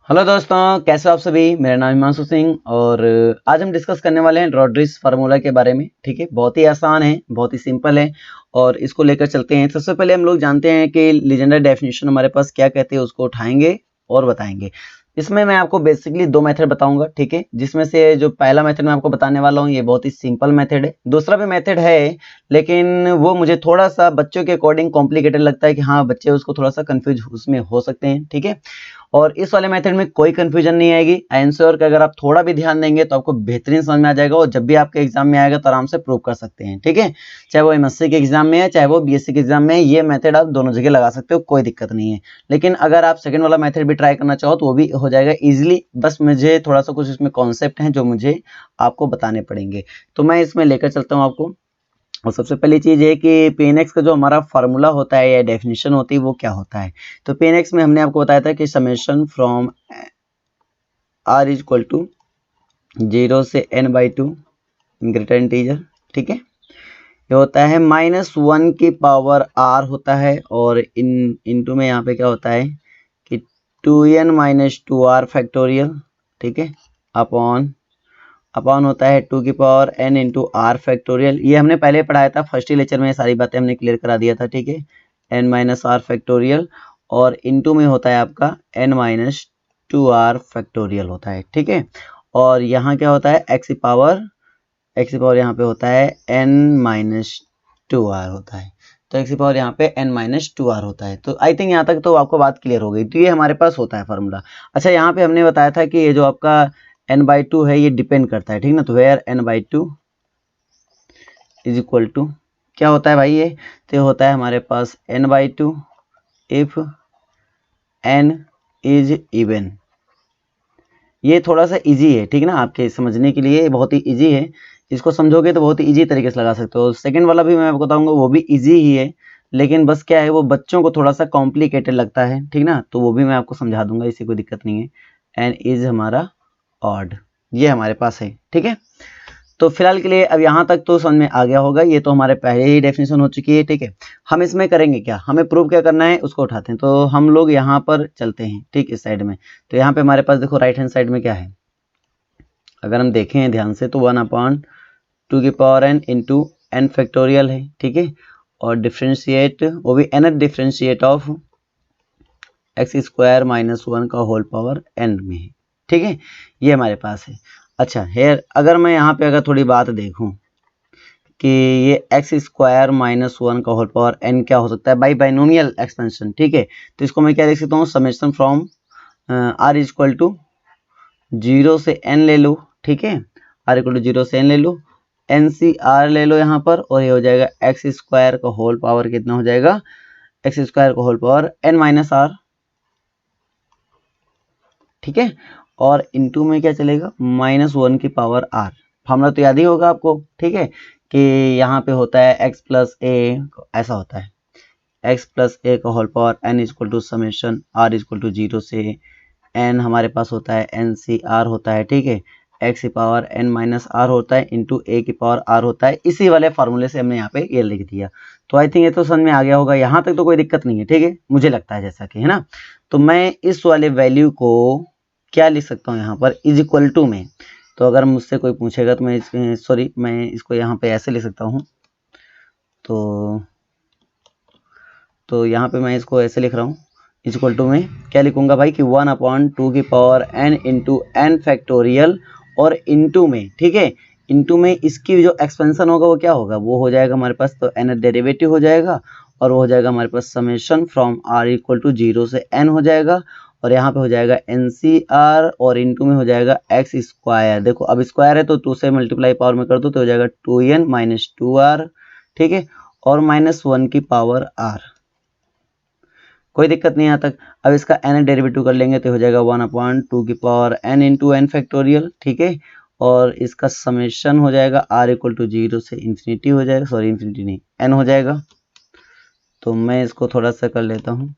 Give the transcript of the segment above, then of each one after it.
Hello दोस्तों, कैसे हो आप सभी। मेरा नाम हिमांशु सिंह और आज हम डिस्कस करने वाले हैं रॉड्रिग्स फार्मूला के बारे में। ठीक है, बहुत ही आसान है, बहुत ही सिंपल है और इसको लेकर चलते हैं। सबसे पहले हम लोग जानते हैं कि लीजेंडर डेफिनेशन हमारे पास क्या कहते हैं, उसको उठाएंगे और बताएंगे। इसमें मैं आपको बेसिकली दो मेथड बताऊंगा, ठीक है, जिसमें से जो पहला मेथड मैं आपको बताने वाला हूँ ये बहुत ही सिंपल मेथड है। दूसरा भी मेथड है लेकिन वो मुझे थोड़ा सा बच्चों के अकॉर्डिंग कॉम्प्लिकेटेड लगता है कि हाँ, बच्चे उसको थोड़ा सा कंफ्यूज उसमें हो सकते हैं। ठीक है, और इस वाले मेथड में कोई कंफ्यूजन नहीं आएगी। आई एम श्योर कि अगर आप थोड़ा भी ध्यान देंगे तो आपको बेहतरीन समझ में आ जाएगा और जब भी आपके एग्जाम में आएगा तो आराम से प्रूव कर सकते हैं। ठीक है, चाहे वो एमएससी के एग्जाम में है चाहे वो बीएससी के एग्जाम में है, ये मेथड आप दोनों जगह लगा सकते हो, कोई दिक्कत नहीं है। लेकिन अगर आप सेकंड वाला मेथड भी ट्राई करना चाहो तो वो भी हो जाएगा इजिली। बस मुझे थोड़ा सा कुछ इसमें कॉन्सेप्ट है जो मुझे आपको बताने पड़ेंगे, तो मैं इसमें लेकर चलता हूँ आपको। और सबसे पहली चीज है कि pnx का जो हमारा फार्मूला होता है या डेफिनेशन होती है वो क्या होता है। तो pnx में हमने आपको बताया था कि summation from r is equal to 0 से n/2 ग्रेटर इंटीजर। ठीक है, ये होता है -1 की पावर r होता है और इनटू में यहाँ पे क्या होता है कि 2n-2r फैक्टोरियल। ठीक है, अपॉन होता है 2 की power n into r factorial. ये हमने पहले पढ़ाया था, फर्स्ट ही लेक्चर में सारी बातें हमने क्लियर करा दिया था। ठीक है, n माइनस आर फैक्टोरियल और इनटू में होता है आपका n-2r फैक्टोरियल होता है। ठीक है, और यहाँ क्या होता है x की पावर यहाँ पे होता है n-2r होता है। तो x की पावर यहाँ पे n-2r होता है। तो आई थिंक यहाँ तक तो आपको बात क्लियर हो गई। तो ये हमारे पास होता है फार्मूला। अच्छा, यहाँ पे हमने बताया था कि ये जो आपका n/2 है ये डिपेंड करता है, ठीक ना। तो where n/2 is equal to क्या होता है भाई, ये तो होता है हमारे पास n/2 if n is even. ये थोड़ा सा इजी है, ठीक ना, आपके समझने के लिए बहुत ही इजी है। इसको समझोगे तो बहुत ही इजी तरीके से लगा सकते हो। सेकंड वाला भी मैं आपको बताऊंगा, वो भी इजी ही है, लेकिन बस क्या है वो बच्चों को थोड़ा सा कॉम्प्लिकेटेड लगता है, ठीक ना। तो वो भी मैं आपको समझा दूंगा, इससे कोई दिक्कत नहीं है। n इज हमारा ऑड, ये हमारे पास है। ठीक है, तो फिलहाल के लिए अब यहाँ तक तो समझ में आ गया होगा। ये तो हमारे पहले ही डेफिनेशन हो चुकी है। ठीक है, हम इसमें करेंगे क्या, हमें प्रूव क्या करना है उसको उठाते हैं। तो हम लोग यहाँ पर चलते हैं, ठीक, इस साइड में। तो यहाँ पे हमारे पास देखो राइट हैंड साइड में क्या है, अगर हम देखें ध्यान से तो 1/2 की power n into n factorial है। ठीक है, और डिफ्रेंशिएट वो भी nth डिफ्रेंशिएट ऑफ x² - 1 का होल पावर n में है। ठीक है, ये हमारे पास है। अच्छा, हेयर अगर मैं यहाँ पे अगर थोड़ी बात देखूं कि ये x² - 1 का होल पावर n क्या हो सकता है बाई बाइनोमियल एक्सपेंशन। ठीक है, तो इसको मैं क्या लिख सकता हूँ, summation from r is equal to 0 से n ले लो। ठीक है, r इक्वल टू 0 से n ले लो, NCR ले लो यहाँ पर, और ये हो जाएगा x² का होल पावर कितना हो जाएगा, x² का होल पावर n-r। ठीक है, और इनटू में क्या चलेगा, -1 की पावर r। फार्मूला तो याद ही होगा आपको। ठीक है, कि यहाँ पे होता है x प्लस ए, ऐसा होता है x प्लस ए का whole power n equal to summation r equal to 0 से n, हमारे पास होता है NCR होता है। ठीक है, x की पावर n-r होता है इंटू a की पावर r होता है। इसी वाले फार्मूले से हमने यहाँ पे ये लिख दिया। तो आई थिंक ये तो समझ में आ गया होगा, यहाँ तक तो कोई दिक्कत नहीं है। ठीक है, मुझे लगता है जैसा कि, है ना। तो मैं इस वाले वैल्यू को क्या लिख सकता हूँ यहाँ पर, इज इक्वल टू में। तो अगर मुझसे कोई पूछेगा तो मैं मैं इसको यहाँ पे ऐसे लिख सकता हूँ। तो यहाँ पे मैं इसको ऐसे लिख रहा हूँ, इज इक्वल टू में क्या लिखूंगा भाई कि 1/2 की power n into n factorial, और इंटू में, ठीक है, इंटू में इसकी जो एक्सपेंशन होगा वो क्या होगा, वो हो जाएगा हमारे पास तो n डेरिवेटिव हो जाएगा, और वो हो जाएगा हमारे पास summation from r equal to 0 से n हो जाएगा, और यहाँ पे हो जाएगा NCR, और इनटू में हो जाएगा x²। देखो अब स्क्वायर है तो 2 से मल्टीप्लाई पावर में कर दो तो हो जाएगा 2n - 2r। ठीक है, और -1 की पावर r, कोई दिक्कत नहीं यहाँ तक। अब इसका n डेरिवेटिव कर लेंगे तो हो जाएगा 1/2 की power n into n factorial. ठीक है, और इसका समेशन हो जाएगा r इक्वल टू 0 से इन्फिनिटी हो जाएगा, सॉरी इन्फिनिटी नहीं, n हो जाएगा। तो मैं इसको थोड़ा सा कर लेता हूँ,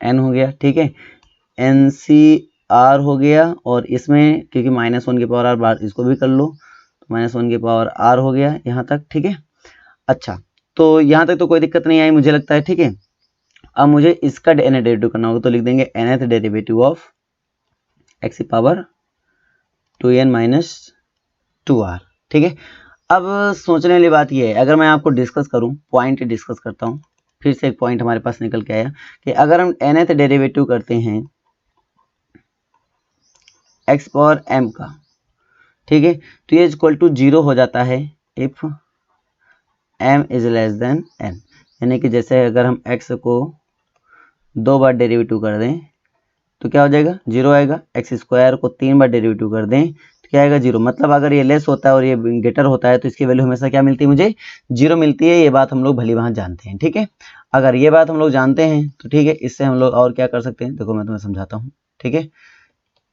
n हो गया। ठीक है, NCR हो गया, और इसमें क्योंकि -1 की पावर r बार इसको भी कर लो, तो -1 की पावर r हो गया यहाँ तक। ठीक है, अच्छा, तो यहाँ तक तो कोई दिक्कत नहीं आई मुझे लगता है। ठीक है, अब मुझे इसका n डेरिवेटिव करना होगा, तो लिख देंगे nth डेरिवेटिव ऑफ एक्स की पावर 2n माइनस 2r। ठीक है, अब सोचने वाली बात यह है, अगर मैं आपको डिस्कस करूं, पॉइंट डिस्कस करता हूं, फिर से एक पॉइंट हमारे पास निकल के आया कि अगर हम nth डेरिवेटिव करते हैं x पावर m का, ठीक है, तो ये इक्वल टू 0 हो जाता है if m is less than n। यानी कि जैसे अगर हम x को 2 बार डेरिवेटिव कर दें तो क्या हो जाएगा, 0 आएगा। एक्स स्क्वायर को 3 बार डेरिवेटिव कर दें तो क्या आएगा, 0। मतलब अगर ये लेस होता है और ये ग्रेटर होता है तो इसकी वैल्यू हमेशा क्या मिलती है, मुझे 0 मिलती है। ये बात हम लोग भली भांति जानते हैं। ठीक है, अगर ये बात हम लोग जानते हैं तो ठीक है, इससे हम लोग और क्या कर सकते हैं, देखो मैं तुम्हें समझाता हूँ। ठीक है,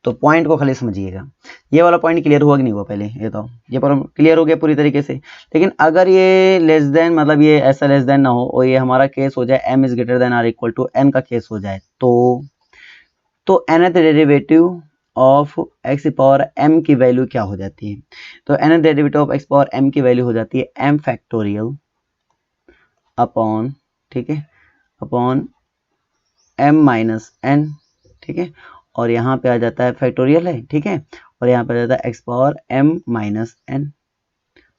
तो पॉइंट को खाली समझिएगा। ये वाला पॉइंट क्लियर हुआ कि नहीं हुआ, पहले ये तो ये क्लियर हो गया पूरी तरीके से। लेकिन अगर ये लेस देन, मतलब ये ऐसा लेस देन ना हो और ये हमारा केस हो जाए m is greater than or equal to n का केस हो जाए, तो nth derivative of x power m की वैल्यू क्या हो जाती है, तो nth derivative of x power m की वैल्यू हो जाती है m फैक्टोरियल अपॉन, ठीक है, अपॉन m माइनस n। ठीक है, और यहाँ पे आ जाता है फैक्टोरियल है, ठीक है, और यहाँ पे आ जाता है x power m minus n,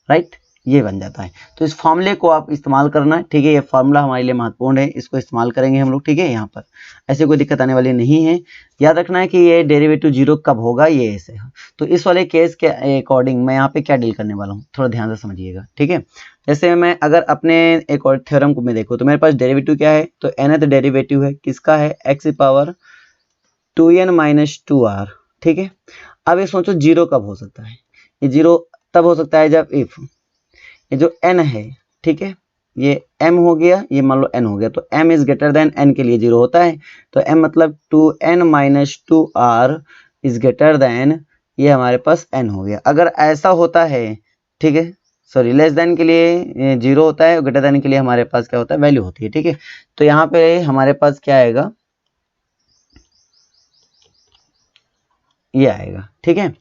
right, ये बन जाता है। तो इस फॉर्मूले को आप इस्तेमाल करना है। ठीक है, ये फॉर्मूला हमारे लिए महत्वपूर्ण है, इसको इस्तेमाल करेंगे हम लोग। ठीक है, यहाँ पर ऐसे कोई दिक्कत आने वाली नहीं है। याद रखना है कि ये डेरिवेटिव 0 कब होगा, ये ऐसे। तो इस वाले केस के अकॉर्डिंग मैं यहाँ पे क्या डील करने वाला हूँ, थोड़ा ध्यान से समझिएगा। ठीक है, जैसे मैं अगर अपने एक और थ्योरम को मैं देखूँ तो मेरे पास डेरिवेटिव क्या है, तो nth डेरिवेटिव है किसका है, एक्स की पावर 2n माइनस 2r। ठीक है, अब ये सोचो 0 कब हो सकता है, ये 0 तब हो सकता है जब इफ ये जो n है, ठीक है, ये m हो गया, ये मान लो n हो गया, तो m is greater then n के लिए 0 होता है। तो m मतलब 2n minus 2r is greater then, ये हमारे पास n हो गया। अगर ऐसा होता है, ठीक है, सॉरी, लेस देन के लिए 0 होता है और ग्रेटर देन के लिए हमारे पास क्या होता है, वैल्यू होती है। ठीक है, तो यहाँ पे हमारे पास क्या आएगा, ये आएगा। ठीक है,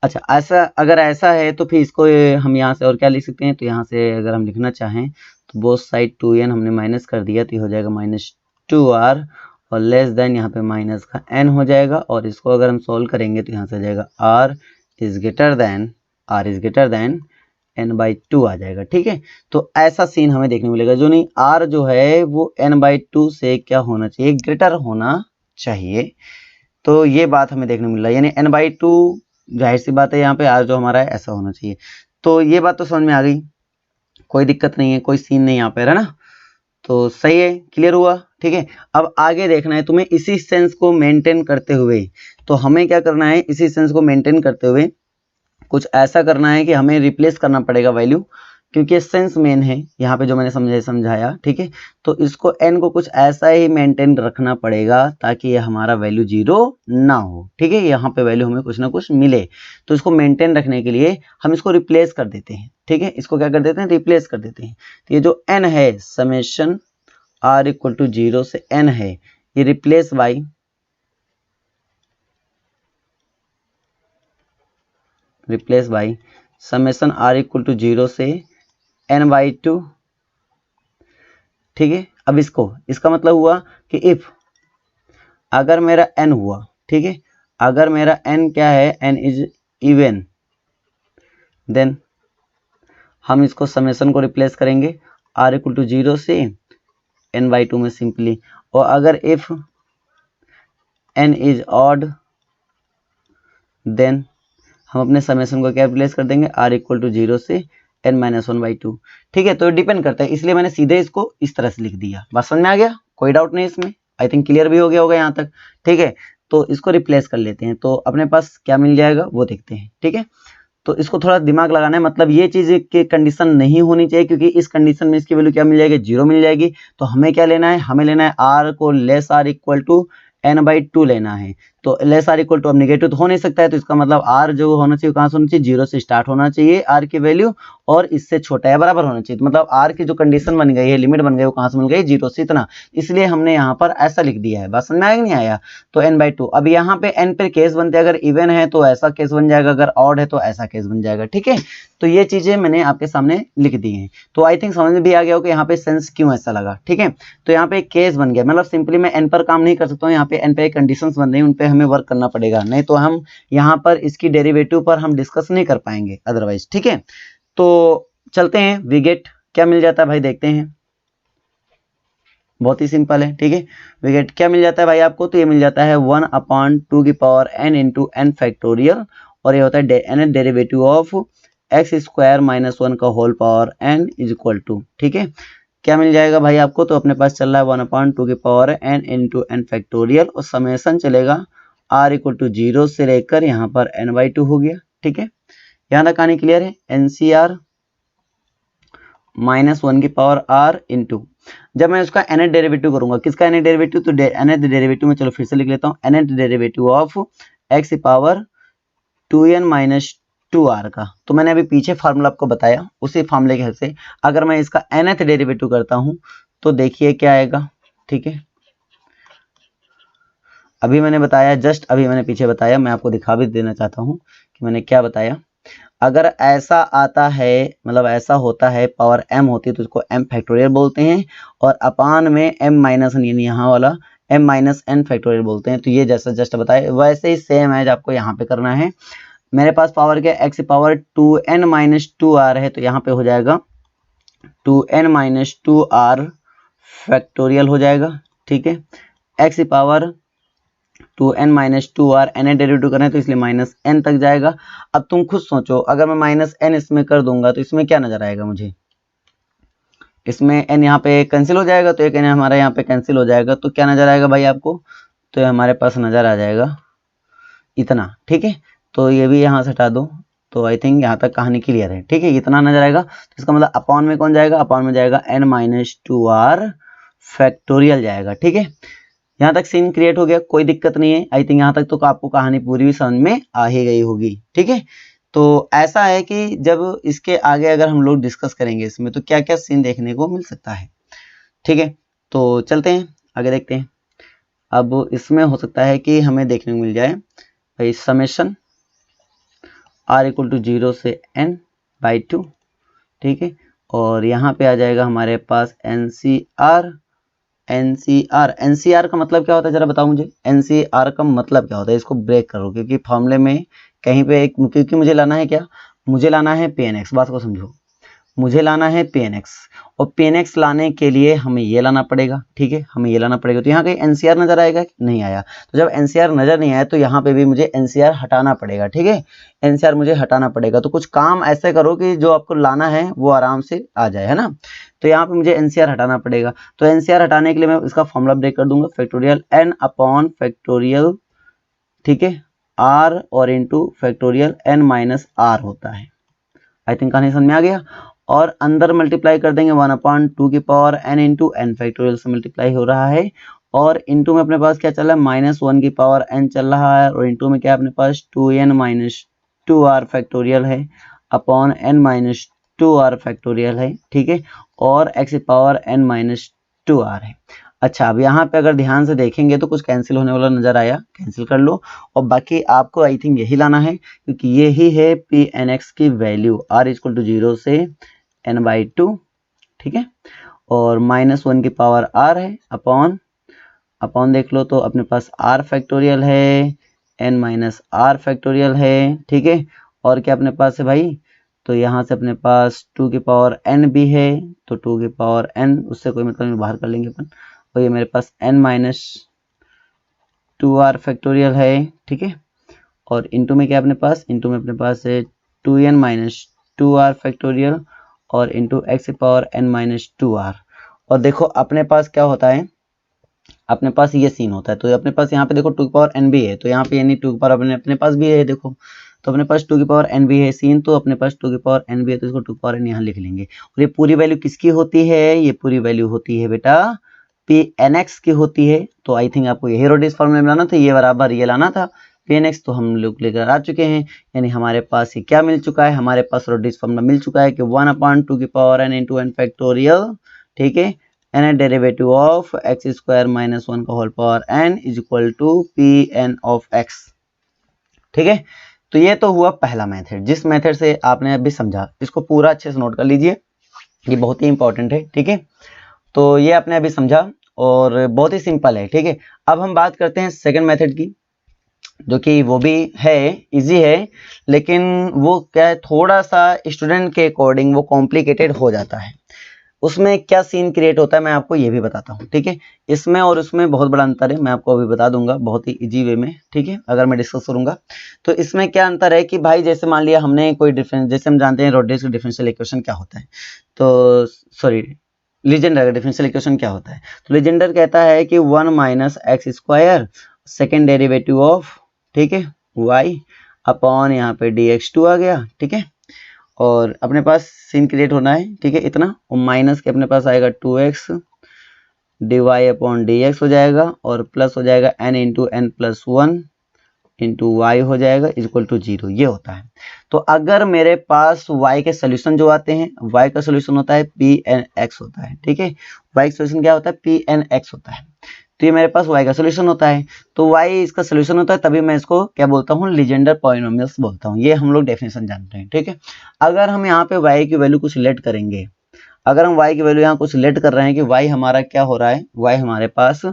अच्छा, ऐसा अगर ऐसा है तो फिर इसको हम यहाँ से और क्या लिख सकते हैं, तो यहाँ से अगर हम लिखना चाहें तो बोथ साइड 2n हमने माइनस कर दिया, तो ये हो जाएगा माइनस 2r, और लेस देन यहाँ पे माइनस का n हो जाएगा, और इसको अगर हम सॉल्व करेंगे तो यहाँ से आ जाएगा r is greater then n/2 आ जाएगा। ठीक है, तो ऐसा सीन हमें देखने मिलेगा, जो नहीं r जो है वो n/2 से क्या होना चाहिए, ग्रेटर होना चाहिए। तो ये बात हमें देखने मिल रहा है, यानी n/2 जाहिर सी बात है यहाँ पे r जो हमारा है ऐसा होना चाहिए। तो ये बात तो समझ में आ गई, कोई दिक्कत नहीं है, कोई सीन नहीं यहाँ पे, है ना। तो सही है, क्लियर हुआ। ठीक है, अब आगे देखना है तुम्हें इसी सेंस को मेंटेन करते हुए। तो हमें क्या करना है, इसी सेंस को मेंटेन करते हुए कुछ ऐसा करना है कि हमें रिप्लेस करना पड़ेगा वैल्यू, क्योंकि सेंस मेन है यहाँ पे जो मैंने समझाया। ठीक है, तो इसको n को कुछ ऐसा ही मेंटेन रखना पड़ेगा ताकि ये हमारा वैल्यू 0 ना हो। ठीक है, यहाँ पे वैल्यू हमें कुछ ना कुछ मिले, तो इसको मेंटेन रखने के लिए हम इसको रिप्लेस कर देते हैं। ठीक है, इसको क्या कर देते हैं, रिप्लेस कर देते हैं। तो ये जो n है, समेशन r इक्वल टू 0 से n है, ये replace by summation r equal to 0 से n/2। ठीक है, अब इसका मतलब हुआ कि इफ अगर मेरा n हुआ, ठीक है, अगर मेरा n क्या है, n इज इवन, देन हम इसको समेशन को रिप्लेस करेंगे r इक्वल टू 0 से n/2 में सिंपली। और अगर if n is odd, then हम अपने समेशन को क्या रिप्लेस कर देंगे, r इक्वल टू 0 से n-1/2। ठीक है, तो डिपेंड करता है, इसलिए मैंने सीधे इसको इस तरह से लिख दिया। बात समझ में आ गया, कोई डाउट नहीं इसमें, आई थिंक क्लियर भी हो गया होगा यहाँ तक। ठीक है, तो इसको रिप्लेस कर लेते हैं, तो अपने पास क्या मिल जाएगा वो देखते हैं। ठीक है, तो इसको थोड़ा दिमाग लगाना है, मतलब ये चीज की कंडीशन नहीं होनी चाहिए, क्योंकि इस कंडीशन में इसकी वैल्यू क्या मिल जाएगी, 0 मिल जाएगी। तो हमें क्या लेना है, हमें लेना है r को less r equal to n/2 लेना है। तो लेस r इक्वल टू, अब निगेटिव तो हो नहीं सकता है, तो इसका मतलब r जो होना चाहिए कहाँ से होना चाहिए, 0 से स्टार्ट होना चाहिए r की वैल्यू, और इससे छोटा या बराबर होना चाहिए। तो मतलब r की जो कंडीशन बन गई है, लिमिट बन गई, वो कहाँ से मिल गई, 0 से इतना, इसलिए हमने यहाँ पर ऐसा लिख दिया है। बात समझ में आया नहीं आया, तो n/2। अब यहाँ पे n पे केस बनते हैं, अगर इवन है तो ऐसा केस बन जाएगा, अगर ऑड है तो ऐसा केस बन जाएगा। ठीक है, तो ये चीजें मैंने आपके सामने लिख दी हैं, तो आई थिंक समझ में भी आ गया हो कि यहाँ पे सेंस क्यों ऐसा लगा। ठीक है, तो यहाँ पे केस बन गया, मतलब सिंपली मैं n पर काम नहीं कर सकता हूँ, यहाँ पे n पे कंडीशंस बन रही हैं, उन पे हमें वर्क करना पड़ेगा, नहीं तो हम यहाँ पर इसकी डेरिवेटिव पर हम डिस्कस नहीं कर पाएंगे अदरवाइज। ठीक है, तो चलते हैं, वी गेट क्या मिल जाता है भाई, देखते हैं, बहुत ही सिंपल है। ठीक है, वी गेट क्या मिल जाता है भाई आपको, तो ये मिल जाता है 1/2n इंटू n फैक्टोरियल, और ये होता है n derivative of x square minus 1 का whole power n is equal to, ठीक है, क्या मिल जाएगा भाई आपको, तो अपने पास चल रहा है 1/2n इंटू n फैक्टोरियल, और समेसन चलेगा r इक्वल टू 0 से लेकर यहाँ पर n/2 हो गया। ठीक है, यहाँ तक कहानी क्लियर है। NCR माइनस 1 की पावर r इंटू, जब मैं उसका nth डेरिवेटिव करूंगा, किसका nth डेरिवेटिव, तो nth डेरिवेटिव में चलो फिर से लिख लेता हूँ, nth डेरिवेटिव ऑफ x की पावर 2n माइनस 2r का। तो मैंने अभी पीछे फार्मूला आपको बताया, उसी फार्मूले के हेल्प से अगर मैं इसका nth डेरिवेटिव करता हूं तो देखिए क्या आएगा। ठीक है, अभी मैंने बताया, जस्ट अभी मैंने पीछे बताया, मैं आपको दिखा भी देना चाहता हूं कि मैंने क्या बताया। अगर ऐसा आता है, मतलब ऐसा होता है, पावर m होती है तो उसको m फैक्टोरियल बोलते हैं, और अपान में m माइनस यहाँ वाला m माइनस n फैक्टोरियल बोलते हैं। तो ये जैसा जस्ट बताया वैसे ही सेम है, आपको यहाँ पे करना है। मेरे पास पावर क्या, x power 2n minus 2r है, तो यहाँ पे हो जाएगा 2n माइनस 2r फैक्टोरियल हो जाएगा। ठीक है, x power 2n minus 2r, n derivative करें तो इसलिए माइनस n तक जाएगा। अब तुम खुद सोचो, अगर मैं माइनस n इसमें कर दूंगा तो इसमें क्या नजर आएगा मुझे, इसमें n यहाँ पे कैंसिल हो जाएगा, तो एक n हमारा यहाँ पे कैंसिल हो जाएगा, तो क्या नजर आएगा भाई आपको, तो हमारे पास नजर आ जाएगा इतना। ठीक है, तो ये भी यहाँ से हटा दो, तो आई थिंक यहाँ तक कहानी क्लियर है। ठीक है, इतना नजर आएगा, तो इसका मतलब अपॉन में कौन जाएगा, अपॉन में जाएगा n माइनस 2r फैक्टोरियल जाएगा। ठीक है, यहाँ तक सीन क्रिएट हो गया, कोई दिक्कत नहीं है। आई थिंक यहाँ तक तो आपको कहानी पूरी भी समझ में आ ही गई होगी। ठीक है, तो ऐसा है कि जब इसके आगे अगर हम लोग डिस्कस करेंगे इसमें तो क्या क्या सीन देखने को मिल सकता है। ठीक है, तो चलते हैं आगे देखते हैं। अब इसमें हो सकता है कि हमें देखने को मिल जाए भाई समेशन r इक्वल टू 0 से n/2। ठीक है, और यहाँ पे आ जाएगा हमारे पास NCR का मतलब क्या होता है, जरा बताओ मुझे, NCR का मतलब क्या होता है, इसको ब्रेक करो, क्योंकि फॉर्मूले में कहीं पे क्योंकि मुझे लाना है क्या, मुझे लाना है PNX, बात को समझो, मुझे लाना है PNX, और PNX लाने के लिए हमें ये लाना पड़ेगा। ठीक है, हमें ये लाना पड़ेगा, तो यहाँ कहीं NCR नजर आएगा, नहीं आया, तो जब NCR नजर नहीं आया तो यहाँ पे भी मुझे NCR हटाना पड़ेगा। ठीक है, NCR मुझे हटाना पड़ेगा, तो कुछ काम ऐसे करो कि जो आपको लाना है वो आराम से आ जाए, है ना। तो यहाँ पे मुझे NCR हटाना पड़ेगा, तो NCR हटाने के लिए मैं इसका फॉर्मूला ब्रेक कर दूंगा, फैक्टोरियल n अपॉन फैक्टोरियल, ठीक है, r और into factorial n minus r होता है। आई थिंक कहानी समझ में आ गया, और अंदर मल्टीप्लाई कर देंगे 1/2 की power n into n factorial से मल्टीप्लाई हो रहा है, और इंटू में अपने पास क्या चल रहा है, माइनस 1 की पावर n चल रहा है, और इंटू में क्या अपने पास 2n माइनस 2r फैक्टोरियल है upon n minus 2r factorial है। ठीक है, और x की पावर n माइनस 2r है। अच्छा, अब यहाँ पे अगर ध्यान से देखेंगे तो कुछ कैंसिल होने वाला नजर आया, कैंसिल कर लो, और बाकी आपको आई थिंक यही लाना है, क्योंकि यही है PNX की वैल्यू, r इक्वल टू 0 से n/2। ठीक है, और माइनस 1 की पावर r है, अपॉन देख लो तो अपने पास r फैक्टोरियल है, n माइनस r फैक्टोरियल है। ठीक है, और क्या अपने पास है भाई, तो यहाँ से अपने पास 2 की पावर n भी है, तो 2 की पावर n उससे कोई मतलब नहीं, बाहर कर लेंगे अपन, और ये मेरे पास n माइनस 2r फैक्टोरियल है। ठीक है, और इंटू में क्या अपने पास, इंटू में अपने पास है 2n माइनस 2r फैक्टोरियल, और इंटू x की पावर n माइनस 2r। और देखो अपने पास क्या होता है, अपने पास ये सीन होता है, तो अपने पास यहाँ पे देखो 2 की पावर n भी है, तो यहाँ पे यानी 2 की पावर अपने पास भी है, देखो तो अपने पास 2 की पावर n भी है सीन, तो अपने पास 2 की पावर n भी है, तो इसको 2 की पावर n यहाँ लिख लेंगे। और ये पूरी वैल्यू किसकी होती है, ये पूरी वैल्यू होती है बेटा PNX की होती है। तो आई थिंक आपको यही रोडिस फॉर्मूला में लाना था, ये बराबर ये लाना था PNX, तो हम लोग लेकर आ चुके हैं, यानी हमारे पास ये क्या मिल चुका है, हमारे पास रोडिस फॉर्मूला मिल चुका है कि 1/2 की power n into n factorial, ठीक है, n derivative of x square minus 1 का whole power n is equal to Pn of x। ठीक है, तो ये तो हुआ पहला मेथड, जिस मेथड से आपने अभी समझा, इसको पूरा अच्छे से नोट कर लीजिए, ये बहुत ही इंपॉर्टेंट है। ठीक है, तो ये आपने अभी समझा और बहुत ही सिंपल है। ठीक है, अब हम बात करते हैं सेकंड मेथड की। जो कि वो भी है, इजी है, लेकिन वो क्या है, थोड़ा सा स्टूडेंट के अकॉर्डिंग वो कॉम्प्लिकेटेड हो जाता है। उसमें क्या सीन क्रिएट होता है मैं आपको ये भी बताता हूँ, ठीक है। इसमें और उसमें बहुत बड़ा अंतर है, मैं आपको अभी बता दूंगा बहुत ही इजी वे में, ठीक है, अगर मैं डिस्कस करूंगा। तो इसमें क्या अंतर है कि भाई जैसे मान लिया हमने कोई डिफरेंस, जैसे हम जानते हैं रोड्रिग्स डिफरेंशियल इक्वेशन क्या होता है, तो सॉरी लीजेंडर का डिफरेंशियल इक्वेशन क्या होता है। तो लीजेंडर कहता है कि 1 minus x square second derivative of, ठीक है, वाई अपॉन यहाँ पे dx2 आ गया, ठीक है। और अपने पास सीन क्रिएट होना है, ठीक है, इतना, और माइनस के अपने पास आएगा 2x dy अपॉन dx हो जाएगा, और प्लस हो जाएगा n into n plus 1 into y हो जाएगा इक्वल टू 0, ये होता है। तो अगर मेरे पास y के सोल्यूशन जो आते हैं, y का सोल्यूशन होता है pnx होता है, ठीक है, y का सोल्यूशन क्या होता है, pnx होता है। तो ये मेरे पास y का सोल्यूशन होता है, तो y इसका सोल्यूशन होता है, तभी मैं इसको क्या बोलता हूँ, लीजेंडर पॉलिनोमियल्स बोलता हूँ। ये हम लोग डेफिनेशन जानते हैं, ठीक है। अगर हम यहाँ पे y की वैल्यू कुछ लेट करेंगे, अगर हम y की वैल्यू यहाँ कुछ लेट कर रहे हैं कि y हमारा क्या हो रहा है, y हमारे पास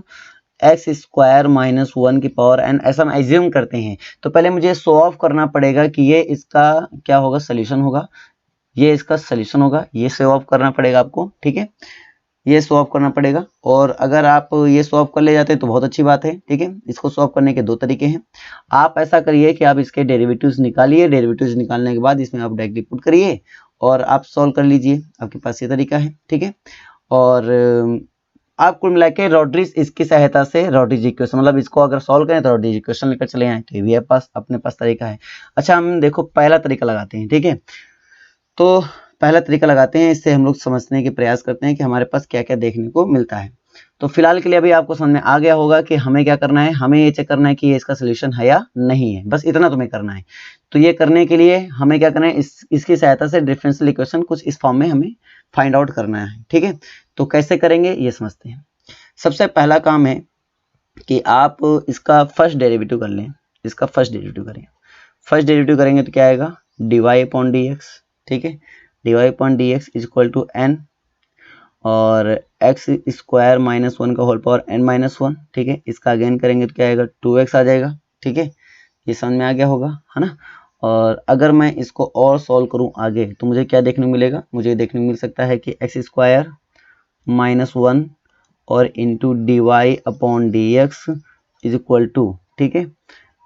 एक्स स्क्वायर माइनस 1 की पावर n, ऐसा हम एज्यूम करते हैं, तो पहले मुझे शो ऑफ करना पड़ेगा कि ये इसका क्या होगा, सोल्यूशन होगा, ये इसका सोल्यूशन होगा, ये शो ऑफ करना पड़ेगा आपको, ठीक है, ये सॉल्व करना पड़ेगा। और अगर आप ये सॉल्व कर ले जाते हैं तो बहुत अच्छी बात है, ठीक है। इसको सॉल्व करने के दो तरीके हैं। आप ऐसा करिए कि आप इसके डेरिवेटिव्स निकालिए, डेरिवेटिव्स निकालने के बाद इसमें आप डायरेक्टली पुट करिए और आप सॉल्व कर लीजिए, आपके पास ये तरीका है, ठीक है। और आप कुल मिला के रोड्रिग्स इसकी सहायता से रोड्रिग्स इक्वेशन, मतलब इसको अगर सॉल्व करें तो रोड्रिग्स इक्वेशन लेकर चले आए, तो ये भी अपने पास तरीका है। अच्छा, हम देखो पहला तरीका लगाते हैं, ठीक है। तो पहला तरीका लगाते हैं, इससे हम लोग समझने के प्रयास करते हैं कि हमारे पास क्या क्या देखने को मिलता है। तो फिलहाल के लिए अभी आपको समझ में आ गया होगा कि हमें क्या करना है, हमें ये चेक करना है कि ये इसका सोल्यूशन है या नहीं है, बस इतना तुम्हें करना है। तो ये करने के लिए हमें क्या करना है, इसकी सहायता से डिफरेंशियल इक्वेशन कुछ इस फॉर्म में हमें फाइंड आउट करना है, ठीक है। तो कैसे करेंगे ये समझते हैं। सबसे पहला काम है कि आप इसका फर्स्ट डेरिवेटिव कर लें, इसका फर्स्ट डेरिवेटिव करें। फर्स्ट डेरिवेटिव करेंगे तो क्या आएगा, dy अपॉन dx, ठीक है, dy upon dx is equal to n और एक्स स्क्वायर माइनस 1 का होल पावर n माइनस 1, ठीक है। इसका अगेन करेंगे तो क्या आएगा, 2x आ जाएगा, ठीक है, ये समझ में आ गया होगा, है ना। और अगर मैं इसको और सॉल्व करूं आगे तो मुझे क्या देखने को मिलेगा, मुझे देखने को मिल सकता है कि एक्स स्क्वायर माइनस 1 और into d y upon d x is equal to, ठीक है,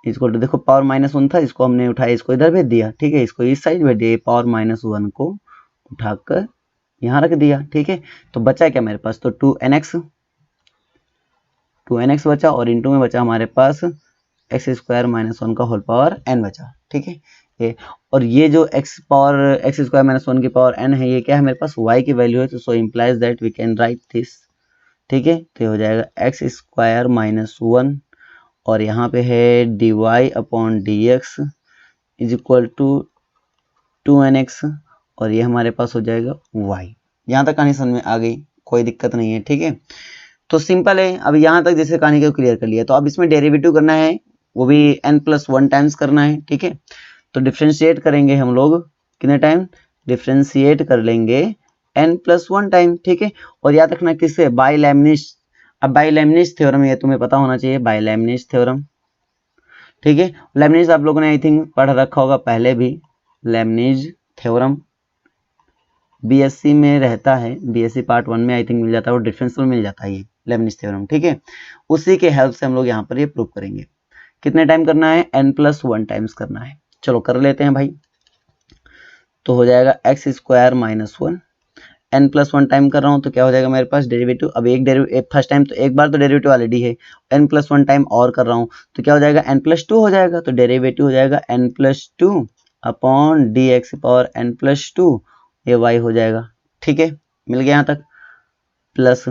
इसको तो देखो पावर माइनस 1 था, इसको हमने उठाया, इसको इधर भेज दिया, ठीक है, इसको इस साइड भेज दिया, पावर माइनस 1 को उठाकर यहाँ रख दिया, ठीक है। तो बचा क्या मेरे पास, तो 2nx बचा, और इंटू में बचा हमारे पास एक्स स्क्वायर माइनस 1 का होल पावर n बचा, ठीक है। ये और ये जो एक्स स्क्वायर माइनस 1 की पावर n है, ये क्या है मेरे पास y की वैल्यू है, तो so implies that we can write this, ठीक है। तो ये हो जाएगा एक्स स्क्वायर माइनस 1 और यहाँ पे है dy upon d x is equal to 2nx और ये हमारे पास हो जाएगा y। यहाँ तक कहानी समझ में आ गई, कोई दिक्कत नहीं है, ठीक है। तो सिंपल है, अब यहाँ तक जैसे कहानी को क्लियर कर लिया, तो अब इसमें डेरिवेटिव करना है, वो भी n+1 टाइम्स करना है, ठीक है। तो डिफ्रेंशिएट करेंगे हम लोग कितने टाइम, डिफ्रेंशिएट कर लेंगे n+1 टाइम, ठीक है। और याद रखना किससे, बाय लेबनिज। अब बाय लेबनिज थ्योरम ये तुम्हें पता होना चाहिए, बाय लेबनिज थ्योरम, ठीक है। लेबनिज आप लोगों ने आई थिंक पढ़ रखा होगा पहले भी, लेबनिज थ्योरम बीएससी में रहता है, बीएससी पार्ट 1 में आई थिंक मिल जाता है, और डिफरेंशियल मिल जाता है ये लेबनिज थ्योरम, ठीक है। उसी के हेल्प से हम लोग यहाँ पर ये प्रूव करेंगे। कितने टाइम करना है, n+1 टाइम्स करना है। चलो कर लेते हैं भाई। तो हो जाएगा x square minus 1, n+1 time कर रहा हूँ तो क्या हो जाएगा मेरे पास डेरिवेटिव, अब एक फर्स्ट टाइम तो एक बार तो डेरिवेटिव ऑलरेडी है, n+1 टाइम और कर रहा हूँ तो क्या हो जाएगा, n+2 हो जाएगा, तो डेरिवेटिव हो जाएगा n+2 upon d x power n+2, ये y हो जाएगा, ठीक है, मिल गया यहाँ तक प्लस।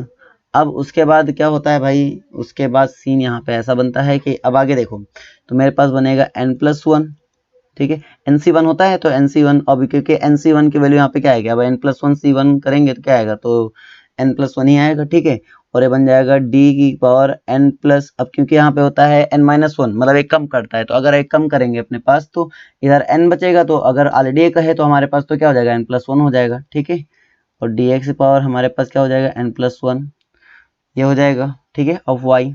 अब उसके बाद क्या होता है भाई, उसके बाद सीन यहाँ पे ऐसा बनता है कि अब आगे देखो, तो मेरे पास बनेगा n+1, ठीक है, nc1 होता है तो nc1, अब क्योंकि nc1 की वैल्यू यहाँ पे क्या आएगा, अब n+1 c1 करेंगे तो क्या आएगा, तो n+1 ही आएगा, ठीक है। और ये बन जाएगा d की पावर n प्लस, अब क्योंकि यहाँ पे होता है n-1 मतलब एक कम करता है, तो अगर एक कम करेंगे अपने पास तो इधर n बचेगा, तो अगर ऑलरेडी एक है तो हमारे पास तो क्या हो जाएगा, n+1 हो जाएगा, ठीक है। और dx पावर हमारे पास क्या हो जाएगा, n+1 ये हो जाएगा, ठीक है, ऑफ y।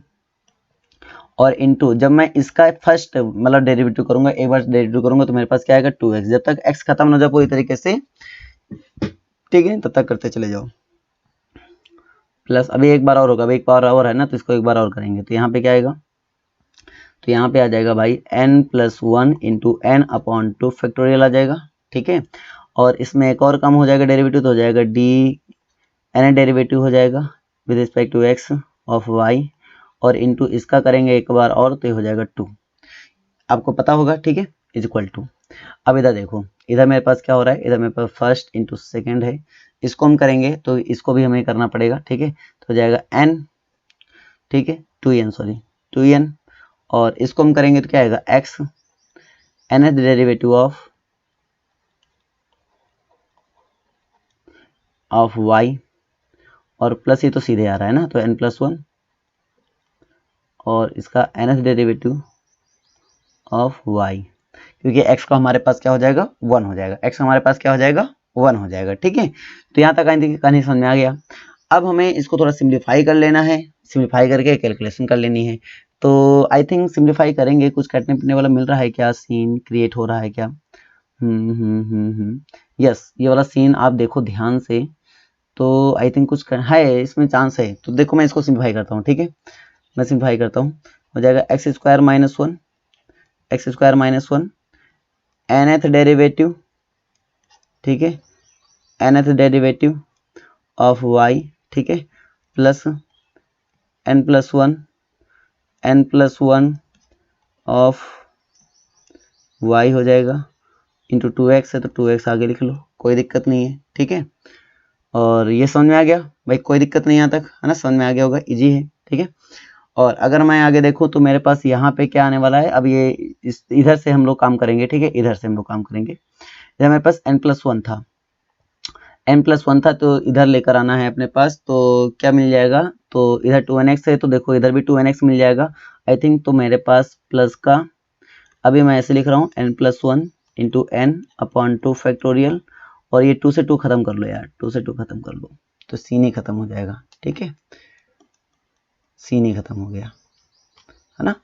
और इनटू जब मैं इसका फर्स्ट मतलब डेरिवेटिव करूंगा, एक बार डेरिवेटिव करूंगा तो मेरे पास क्या आएगा 2x। जब तक x खत्म ना हो जाए पूरी तरीके से, ठीक है, तब तक करते चले जाओ। प्लस अभी एक बार और होगा, अभी एक बार और है ना, तो इसको एक बार और करेंगे तो यहाँ पे क्या आएगा, तो यहाँ पे आ जाएगा भाई n+1 into n upon 2 factorial आ जाएगा, ठीक है। और इसमें एक और कम हो जाएगा डेरिवेटिव, तो हो जाएगा डी एन डेरिवेटिव हो जाएगा with respect to x of y, और इंटू इसका करेंगे एक बार और तो ये हो जाएगा 2, आपको पता होगा, ठीक है, इज इक्वल टू। अब इधर देखो, इधर मेरे पास क्या हो रहा है, इधर मेरे पास फर्स्ट इंटू सेकेंड है, इसको हम करेंगे तो इसको भी हमें करना पड़ेगा, ठीक है। तो हो जाएगा n, ठीक है, 2n, और इसको हम करेंगे तो क्या आएगा x, nth derivative of y, और प्लस ये तो सीधे आ रहा है ना, तो n+1, और इसका nth डेरिवेटिव ऑफ y, क्योंकि x का हमारे पास क्या हो जाएगा 1 हो जाएगा, x हमारे पास क्या हो जाएगा 1 हो जाएगा, ठीक है। तो यहाँ तक कहानी समझ में आ गया। अब हमें इसको थोड़ा सिंप्लीफाई कर लेना है, सिंप्लीफाई करके कैलकुलेशन कर लेनी है। तो आई थिंक सिंप्लीफाई करेंगे, कुछ कटने पिटने वाला मिल रहा है क्या, सीन क्रिएट हो रहा है क्या, यस, ये वाला सीन आप देखो ध्यान से, तो आई थिंक कुछ है इसमें चांस है। तो देखो मैं इसको सिंप्लीफाई करता हूँ, ठीक है, मैं सिंप्लीफाई करता हूँ, हो जाएगा x² - 1 nth डेरिवेटिव, ठीक है, nth डेरिवेटिव ऑफ y, ठीक है, प्लस n+1 ऑफ y हो जाएगा इंटू 2x है तो 2x आगे लिख लो, कोई दिक्कत नहीं है, ठीक है। और ये समझ में आ गया भाई, कोई दिक्कत नहीं यहाँ तक, है ना, समझ में आ गया होगा, इजी है, ठीक है। और अगर मैं आगे देखूँ तो मेरे पास यहाँ पे क्या आने वाला है, अब ये इधर से हम लोग काम करेंगे, ठीक है, इधर से हम लोग काम करेंगे। इधर मेरे पास n+1 था, तो इधर लेकर आना है अपने पास, तो क्या मिल जाएगा, तो इधर 2nx है तो देखो इधर भी 2nx मिल जाएगा आई थिंक। तो मेरे पास प्लस का, अभी मैं ऐसे लिख रहा हूँ n+1 into n upon 2 factorial, और ये 2 से 2 खत्म कर लो यार, 2 से 2 खत्म कर लो तो सीन ही खत्म हो जाएगा, ठीक है, सीन ही खत्म हो गया, है ना,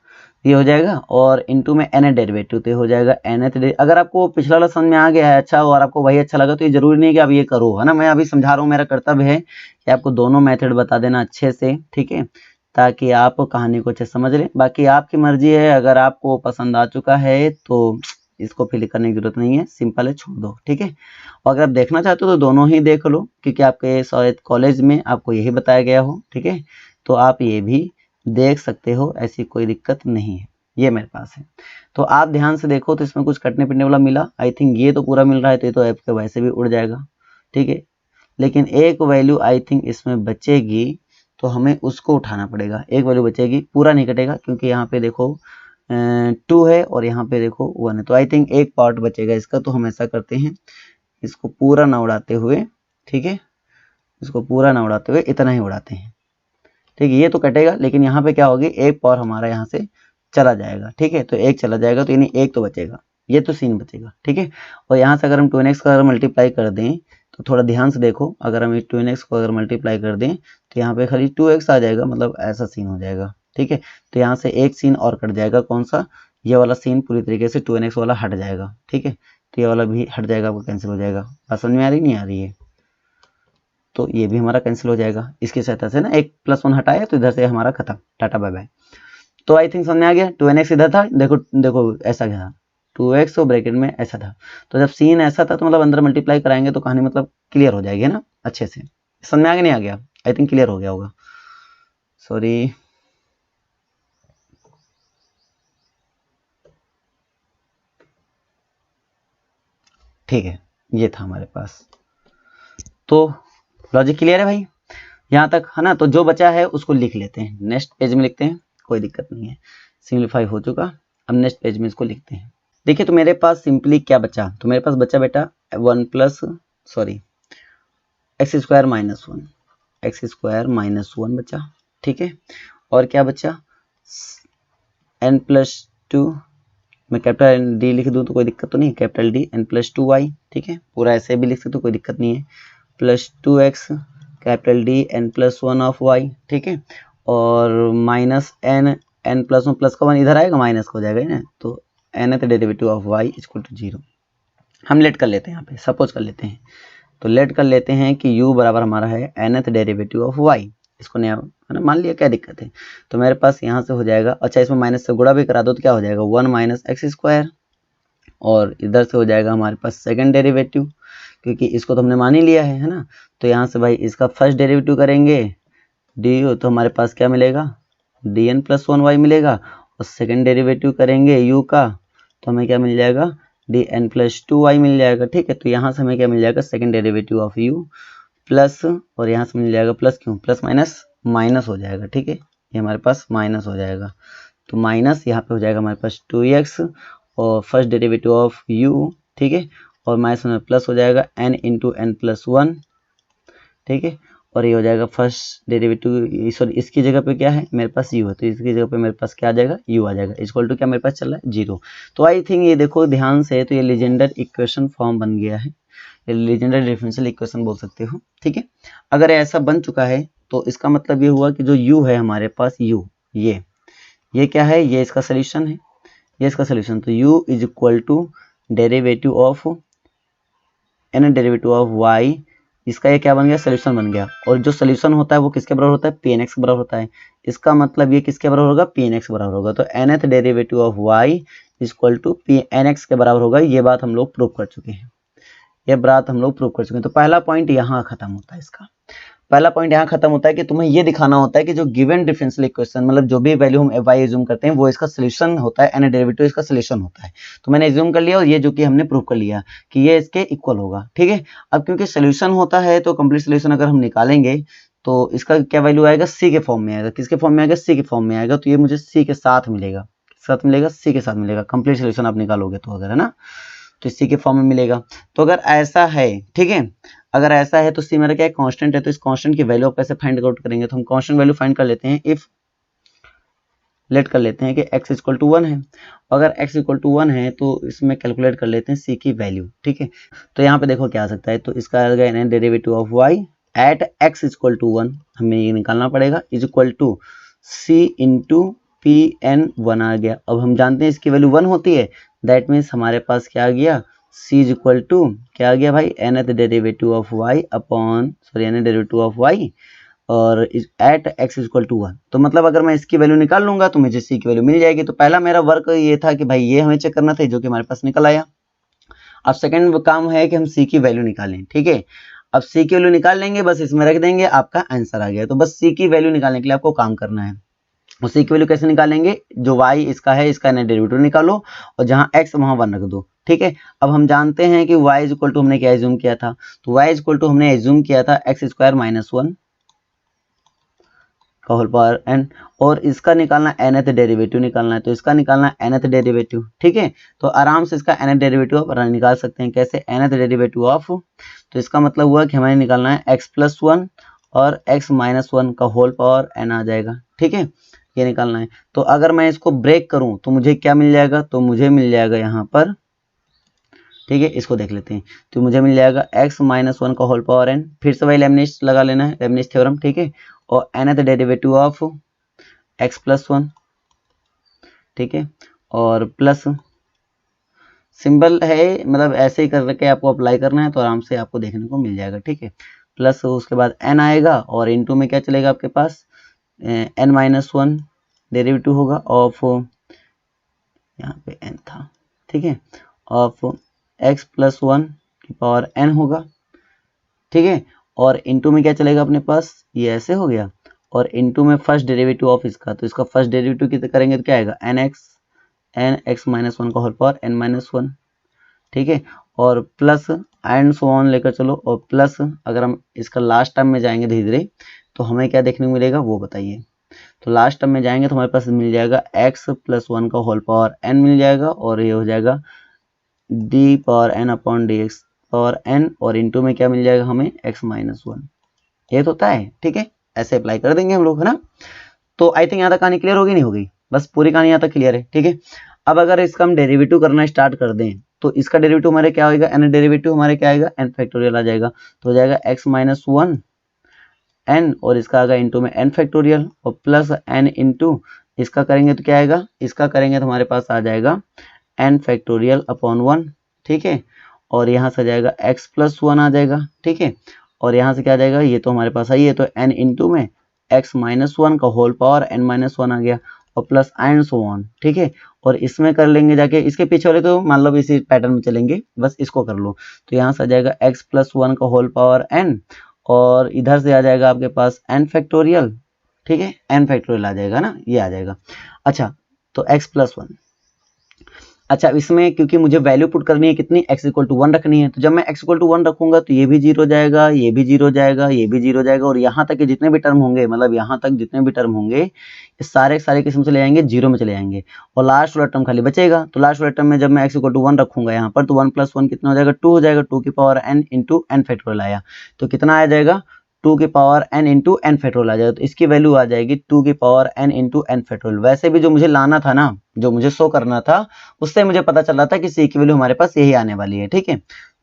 ये हो जाएगा। और इनटू में nth डेरिवेटिव, तो हो जाएगा nth। अगर आपको पिछला वाला समझ में आ गया है अच्छा, और आपको वही अच्छा लगा, तो ये जरूरी नहीं कि आप ये करो, है ना, मैं अभी समझा रहा हूँ, मेरा कर्तव्य है कि आपको दोनों मेथड बता देना अच्छे से, ठीक है, ताकि आप कहानी को अच्छे समझ लें। बाकी आपकी मर्जी है, अगर आपको पसंद आ चुका है तो इसको फिल करने की जरूरत नहीं है, सिंपल है, छोड़ दो, ठीक है। और अगर आप देखना चाहते हो तो दोनों ही देख लो, क्योंकि आपके शायद कॉलेज में आपको यही बताया गया हो, ठीक है, तो आप ये भी देख सकते हो, ऐसी कोई दिक्कत नहीं है, ये मेरे पास है। तो आप ध्यान से देखो तो इसमें कुछ कटने पिटने वाला मिला आई थिंक, ये तो पूरा मिल रहा है, तो ये तो आपके वैसे भी उड़ जाएगा, ठीक है, लेकिन एक वैल्यू आई थिंक इसमें बचेगी, तो हमें उसको उठाना पड़ेगा, एक वैल्यू बचेगी, पूरा नहीं कटेगा, क्योंकि यहाँ पे देखो 2 है और यहाँ पे देखो 1 है, तो आई थिंक एक पार्ट बचेगा इसका। तो हम ऐसा करते हैं, इसको पूरा ना उड़ाते हुए, ठीक है, इसको पूरा ना उड़ाते हुए इतना ही उड़ाते हैं, ठीक है, ये तो कटेगा, लेकिन यहाँ पे क्या होगी, एक पावर हमारा यहाँ से चला जाएगा, ठीक है, तो एक चला जाएगा, तो यानी एक तो बचेगा, ये तो सीन बचेगा, ठीक है। और यहाँ से अगर हम 2nx का अगर मल्टीप्लाई कर दें, तो थोड़ा ध्यान से देखो, अगर हम 2nx को अगर मल्टीप्लाई कर दें तो यहाँ पे खाली 2x आ जाएगा, मतलब ऐसा सीन हो जाएगा, ठीक है। तो यहाँ से एक सीन और कट जाएगा, कौन सा, ये वाला सीन पूरी तरीके से 2nx वाला हट जाएगा, ठीक है, तो ये वाला भी हट जाएगा, वो कैंसिल हो जाएगा। बात समझ में आ रही नहीं आ रही है, तो ये भी हमारा कैंसिल हो जाएगा इसकी सहायता से ना, एक +1 हटाया तो इधर से हमारा खत्म, टाटा बाय बाय। तो आई थिंक समझ में आ गया, 2nx इधर था, देखो देखो ऐसा क्या था, 2x और ब्रैकेट में ऐसा था, तो जब सीन ऐसा था तो मतलब अंदर मल्टीप्लाई कराएंगे तो कहानी मतलब क्लियर हो जाएगी ना अच्छे से। समझ में आ गया नहीं आ गया, आई थिंक क्लियर हो गया होगा, सॉरी। ठीक है, ये था हमारे पास, तो लॉजिक क्लियर है भाई यहाँ तक, है ना। तो जो बचा है उसको लिख लेते हैं, नेक्स्ट पेज में लिखते हैं, कोई दिक्कत नहीं है, सिंप्लीफाई हो चुका। अब नेक्स्ट पेज में इसको लिखते हैं। देखिए तो मेरे पास सिंपली क्या बचा, तो मेरे पास बचा बेटा x² - 1 बचा, ठीक है। और क्या बचा, n+2, मैं कैपिटल डी लिख दूं तो कोई दिक्कत तो नहीं, कैपिटल डी n+2y, ठीक है, पूरा ऐसे भी लिख सकते हो, कोई दिक्कत नहीं है, +2x capital D n+1 of y, ठीक है, और -n n प्लस 1 प्लस का 1 इधर आएगा, माइनस का हो जाएगा ना, तो nth derivative of y equal to 0। हम लेट कर लेते हैं, यहाँ पे सपोज कर लेते हैं, तो लेट कर लेते हैं कि u बराबर हमारा है nth डेरिवेटिव ऑफ y। इसको नया मैंने मान लिया, क्या दिक्कत है। तो मेरे पास यहाँ से हो जाएगा, अच्छा इसमें माइनस से गुणा भी करा दो तो क्या हो जाएगा 1 माइनस एक्स स्क्वायर, और इधर से हो जाएगा हमारे पास सेकंड डेरिवेटिव, क्योंकि इसको तो हमने मान ही लिया है ना। तो यहाँ से भाई इसका फर्स्ट डेरिवेटिव करेंगे डी, तो हमारे पास क्या मिलेगा dn प्लस 1y मिलेगा, और सेकंड डेरिवेटिव करेंगे u का तो हमें क्या मिल जाएगा dn प्लस 2y मिल जाएगा। ठीक है, तो यहाँ से हमें क्या मिल जाएगा second derivative of u plus, और यहाँ से मिल जाएगा प्लस, क्यों प्लस माइनस माइनस हो जाएगा। ठीक है, ये हमारे पास माइनस हो जाएगा, तो माइनस यहाँ पे हो जाएगा हमारे पास 2x और फर्स्ट डेरिवेटिव ऑफ u। ठीक है, और माइनस में प्लस हो जाएगा n इंटू एन प्लस 1। ठीक है, और ये हो जाएगा फर्स्ट डेरिवेटिव, सॉरी इसकी जगह पे क्या है मेरे पास u है, तो इसकी जगह पे मेरे पास क्या आ जाएगा u आ जाएगा, इक्वल टू क्या मेरे पास चल रहा है 0। तो आई थिंक ये देखो ध्यान से, तो ये लीजेंडर इक्वेशन फॉर्म बन गया है, लीजेंडर डिफरेंशियल इक्वेशन बोल सकते हो। ठीक है, अगर ऐसा बन चुका है तो इसका मतलब ये हुआ कि जो u है हमारे पास u, ये क्या है, ये इसका सोल्यूशन है, ये इसका सोल्यूशन। तो u is equal to derivative of n derivative of y, इसका ये क्या बन गया सोल्यूशन बन गया। और जो सोल्यूशन होता है वो किसके बराबर होता है, pnx के बराबर होता है। इसका मतलब ये किसके बराबर होगा, pnx के बराबर होगा। तो nth derivative of y equal to pnx के बराबर होगा। ये बात हम लोग प्रूव कर चुके हैं, ये बात हम लोग प्रूव कर चुके हैं। तो पहला पॉइंट यहाँ खत्म होता है, इसका पहला पॉइंट यहाँ खत्म होता है कि तुम्हें ये दिखाना होता है कि जो गिवन डिफरेंशियल इक्वेशन, मतलब जो भी वैल्यू हम y एज्यूम करते हैं वो इसका सोल्यूशन होता है, n डेरिवेटिव इसका सोल्यूशन होता है। तो मैंने एज्यूम कर लिया, और ये जो कि हमने प्रूव कर लिया कि ये इसके इक्वल होगा। ठीक है, अब क्योंकि सोल्यूशन होता है तो कंप्लीट सोल्यूशन अगर हम निकालेंगे तो इसका क्या वैल्यू आएगा, c के फॉर्म में आएगा। किसके फॉर्म में आएगा, c के फॉर्म में आएगा। तो ये मुझे c के साथ मिलेगा, साथ मिलेगा, c के साथ मिलेगा। कंप्लीट सोल्यूशन आप निकालोगे तो अगर, है ना, तो c के फॉर्म में मिलेगा। तो अगर ऐसा है, ठीक है, अगर ऐसा है तो c मेरा क्या है, कांस्टेंट है। तो इस कांस्टेंट की वैल्यू आप कैसे फाइंड आउट करेंगे, तो हम कांस्टेंट वैल्यू फाइंड कर लेते हैं। इफ लेट कर लेते हैं कि x इक्वल टू 1 है, अगर x इक्वल टू 1 है तो इसमें कैलकुलेट कर लेते हैं c की वैल्यू। ठीक है, तो यहाँ पे देखो क्या आ सकता है, तो इसका आ गया derivative of y at x equal to 1, हमें ये निकालना पड़ेगा, is equal to c into p n 1 आ गया। अब हम जानते हैं इसकी वैल्यू 1 होती है, दैट मीन्स हमारे पास क्या आ गया, c इज इक्वल टू क्या आ गया भाई, nth derivative of y upon, sorry nth derivative of y और एट x इक्वल टू 1। तो मतलब अगर मैं इसकी वैल्यू निकाल लूंगा तो मुझे c की वैल्यू मिल जाएगी। तो पहला मेरा वर्क ये था कि भाई ये हमें चेक करना था, जो कि हमारे पास निकल आया। अब सेकंड काम है कि हम c की वैल्यू निकालें। ठीक है, अब c की वैल्यू निकाल लेंगे, बस इसमें रख देंगे, आपका आंसर आ गया। तो बस c की वैल्यू निकालने के लिए आपको काम करना है। और c की वैल्यू कैसे निकालेंगे, जो y इसका है इसका n डेरिवेटिव निकालो और जहां x वहां 1 रख दो। ठीक है, अब हम जानते हैं कि y इज इक्वल टू हमने क्या एज्यूम किया था, तो y इज इक्वल टू हमने एज्यूम किया था एक्स स्क्वायर माइनस 1 का होल पावर n, और इसका निकालना nth डेरिवेटिव निकालना है, तो इसका निकालना nth डेरिवेटिव। ठीक है, तो आराम से इसका nth डेरिवेटिव आप निकाल सकते हैं। कैसे, nth डेरिवेटिव ऑफ, तो इसका मतलब हुआ कि हमें निकालना है x प्लस 1 और x माइनस 1 का होल पावर n आ जाएगा। ठीक है, ये निकालना है। तो अगर मैं इसको ब्रेक करूं तो मुझे क्या मिल जाएगा, तो मुझे मिल जाएगा यहाँ पर, ठीक है, इसको देख लेते हैं, तो मुझे मिल जाएगा x माइनस 1 का होल पावर n, फिर से वही लेबनिज लगा लेना है, लेबनिज थ्योरम। ठीक है, और nth derivative of x plus 1, ठीक है, और प्लस सिंबल है, मतलब ऐसे ही करके आपको अप्लाई करना है, तो आराम से आपको देखने को मिल जाएगा। ठीक है, प्लस उसके बाद n आएगा, और इनटू में क्या चलेगा आपके पास, n माइनस 1 डेरिवेटिव होगा ऑफ, यहाँ पे n था, ठीक है, ऑफ x प्लस 1 की पावर n होगा। ठीक है, और इनटू में क्या चलेगा अपने पास, ये ऐसे हो गया, और इनटू में फर्स्ट डेरिवेटिव ऑफ इसका, तो इसका फर्स्ट डेरिवेटिव कितना करेंगे तो क्या आएगा, nx माइनस 1 का होल पावर n माइनस 1। ठीक है, और प्लस एंड सो ऑन लेकर चलो, और प्लस अगर हम इसका लास्ट टर्म में जाएंगे धीरे धीरे तो हमें क्या देखने को मिलेगा वो बताइए। तो लास्ट टर्म में जाएंगे तो हमारे पास मिल जाएगा x प्लस 1 का होल पावर n मिल जाएगा, और ये हो जाएगा d power n upon d x power n, और इनटू में क्या मिल जाएगा हमें x माइनस 1, ये तो होता है। ठीक है, ऐसे अप्लाई कर देंगे हम लोग, है ना। तो आई थिंक यहाँ तक कहानी क्लियर होगी, नहीं होगी, बस पूरी कहानी यहाँ तक क्लियर है। ठीक है, अब अगर इसका हम डेरिवेटिव करना स्टार्ट कर दें तो इसका डेरिवेटिव हमारे क्या होगा, n डेरिवेटिव हमारे क्या आएगा, n फैक्टोरियल आ जाएगा, तो हो जाएगा x माइनस 1 n, और इसका आएगा इंटू में n फैक्टोरियल, और प्लस n इंटू इसका करेंगे तो क्या आएगा, इसका करेंगे तो हमारे पास आ जाएगा n फैक्टोरियल अपॉन 1, ठीक है। और यहाँ से आ जाएगा x प्लस 1 आ जाएगा, ठीक है। और यहाँ से क्या आ जाएगा, ये तो हमारे पास आई है तो n इंटू में x माइनस 1 का होल पावर n माइनस 1 आ गया और प्लस एंड सो ऑन, ठीक है। और इसमें कर लेंगे जाके, इसके पीछे वाले तो मान लो इसी पैटर्न में चलेंगे, बस इसको कर लो। तो यहाँ से आ जाएगा x प्लस 1 का होल पावर n और इधर से आ जाएगा आपके पास n फैक्टोरियल, ठीक है, n फैक्टोरियल आ जाएगा ना, ये आ जाएगा। अच्छा तो x प्लस 1, अच्छा इसमें क्योंकि मुझे वैल्यू पुट करनी है कितनी, x इक्वल टू 1 रखनी है, तो जब मैं x इक्वल टू 1 रखूंगा तो ये भी 0 जाएगा, ये भी 0 जाएगा, ये भी 0 जाएगा और यहाँ तक के जितने भी टर्म होंगे, मतलब यहाँ तक जितने भी टर्म होंगे ये सारे किस्म चले जाएंगे, 0 में चले जाएंगे और लास्ट वाला टर्म खाली बचेगा। तो लास्ट वाला टर्म में जब मैं x इक्वल टू 1 रखूंगा यहाँ पर तो 1 प्लस 1 कितना हो जाएगा, 2 हो जाएगा, 2 की power n into n factorial आया तो कितना आ जाएगा, 2 की power n into n factorial आ जाएगा। तो इसकी वैल्यू आ जाएगी 2 की power n into n factorial. वैसे भी जो मुझे लाना था ना, जो मुझे शो करना था, उससे मुझे पता चल रहा था कि c की वैल्यू हमारे पास यही आने वाली है, ठीक है।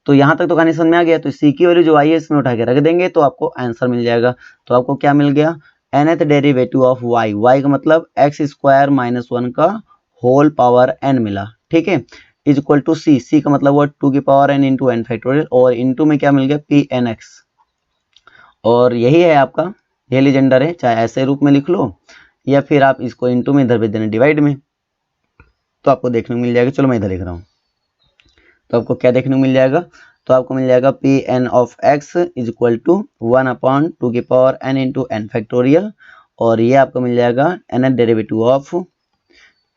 तो यहाँ तक तो कहानी समझ में आ गया। तो c की वैल्यू जो आई है इसमें उठा के रख देंगे तो आपको आंसर मिल जाएगा। तो आपको क्या मिल गया, nth derivative of y, y का मतलब x स्क्वायर माइनस 1 का होल पावर n मिला, ठीक है, इज इक्वल टू c का मतलब हुआ 2 की power n into n factorial और इंटू में क्या मिल गया pnx। और यही है आपका, ये लीजेंडर है, चाहे ऐसे रूप में लिख लो या फिर आप इसको इंटू में इधर भेज देना डिवाइड में, तो आपको देखने को मिल जाएगा। चलो मैं इधर लिख रहा हूँ तो आपको क्या देखने को मिल जाएगा, तो आपको मिल जाएगा p n of x is equal to 1 upon 2 की power n into n factorial और ये आपको मिल जाएगा nth derivative of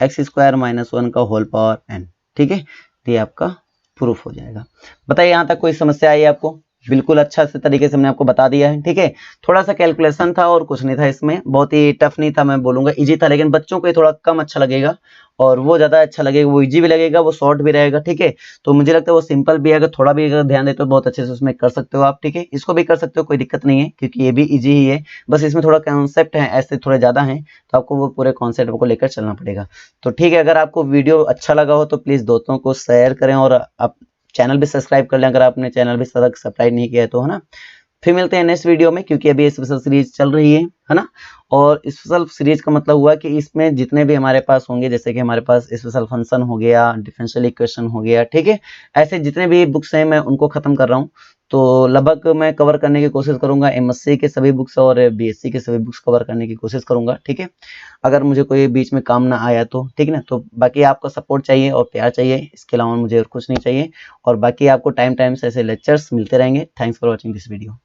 x square minus 1 का होल पावर n, ठीक है। ये आपका प्रूफ हो जाएगा। बताइए यहाँ तक कोई समस्या आई आपको? बिल्कुल अच्छा से तरीके से मैंने आपको बता दिया है, ठीक है। थोड़ा सा कैलकुलेशन था और कुछ नहीं था इसमें, बहुत ही टफ नहीं था, मैं बोलूंगा इजी था, लेकिन बच्चों को ये थोड़ा कम अच्छा लगेगा और वो ज्यादा अच्छा लगेगा, वो इजी भी लगेगा, वो शॉर्ट भी रहेगा, ठीक है। तो मुझे लगता है वो सिंपल भी है, अगर थोड़ा भी अगर ध्यान देते हो बहुत अच्छे से उसमें कर सकते हो आप, ठीक है। इसको भी कर सकते हो, कोई दिक्कत नहीं है क्योंकि ये भी इजी ही है, बस इसमें थोड़ा कॉन्सेप्ट है ऐसे थोड़े ज्यादा है, तो आपको वो पूरे कॉन्सेप्ट को लेकर चलना पड़ेगा। तो ठीक है, अगर आपको वीडियो अच्छा लगा हो तो प्लीज दोस्तों को शेयर करें और आप चैनल भी सब्सक्राइब कर लें अगर आपने चैनल भी सब्सक्राइब नहीं किया है तो, है ना। फिर मिलते हैं नेक्स्ट वीडियो में, क्योंकि अभी स्पेशल सीरीज चल रही है ना। और स्पेशल सीरीज का मतलब हुआ कि इसमें जितने भी हमारे पास होंगे, जैसे कि हमारे पास स्पेशल फंक्शन हो गया, डिफरेंशियल इक्वेशन हो गया, ठीक है, ऐसे जितने भी बुक्स हैं मैं उनको खत्म कर रहा हूँ। तो लगभग मैं कवर करने की कोशिश करूंगा, एमएससी के सभी बुक्स और बीएससी के सभी बुक्स कवर करने की कोशिश करूंगा, ठीक है। अगर मुझे कोई बीच में काम ना आया तो ठीक है ना। तो बाकी आपका सपोर्ट चाहिए और प्यार चाहिए, इसके अलावा मुझे और कुछ नहीं चाहिए। और बाकी आपको टाइम से ऐसे लेक्चर्स मिलते रहेंगे। Thanks for watching this video.